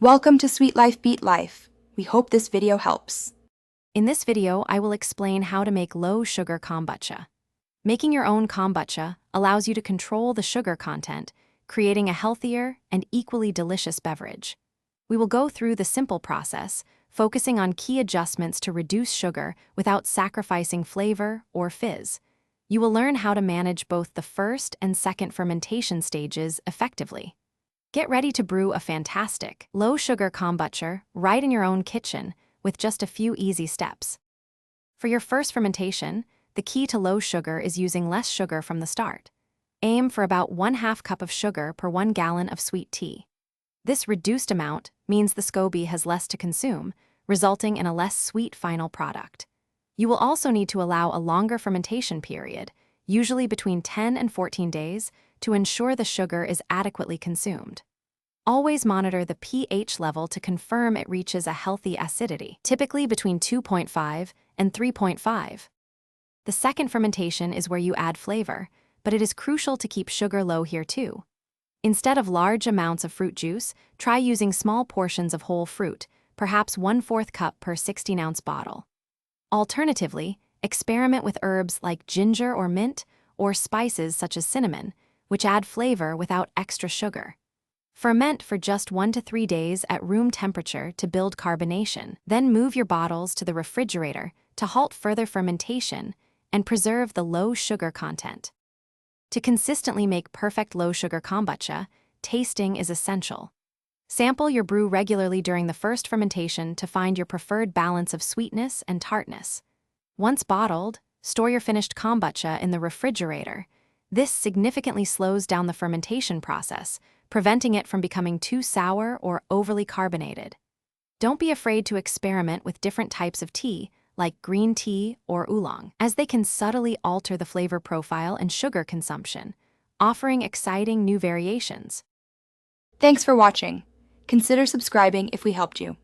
Welcome to Sweet Life Beat Life. We hope this video helps. In this video, I will explain how to make low-sugar kombucha. Making your own kombucha allows you to control the sugar content, creating a healthier and equally delicious beverage. We will go through the simple process, focusing on key adjustments to reduce sugar without sacrificing flavor or fizz. You will learn how to manage both the first and second fermentation stages effectively. Get ready to brew a fantastic, low-sugar kombucha right in your own kitchen with just a few easy steps. For your first fermentation, the key to low sugar is using less sugar from the start. Aim for about 1/2 cup of sugar per 1 gallon of sweet tea. This reduced amount means the SCOBY has less to consume, resulting in a less sweet final product. You will also need to allow a longer fermentation period, usually between 10 and 14 days, to ensure the sugar is adequately consumed. Always monitor the pH level to confirm it reaches a healthy acidity, typically between 2.5 and 3.5. The second fermentation is where you add flavor, but it is crucial to keep sugar low here too. Instead of large amounts of fruit juice, try using small portions of whole fruit, perhaps 1/4 cup per 16-ounce bottle. Alternatively, experiment with herbs like ginger or mint, or spices such as cinnamon, which add flavor without extra sugar. Ferment for just 1 to 3 days at room temperature to build carbonation. Then move your bottles to the refrigerator to halt further fermentation and preserve the low sugar content. To consistently make perfect low-sugar kombucha, tasting is essential. Sample your brew regularly during the first fermentation to find your preferred balance of sweetness and tartness. Once bottled, store your finished kombucha in the refrigerator. This significantly slows down the fermentation process, preventing it from becoming too sour or overly carbonated. Don't be afraid to experiment with different types of tea, like green tea or oolong, as they can subtly alter the flavor profile and sugar consumption, offering exciting new variations. Thanks for watching. Consider subscribing if we helped you.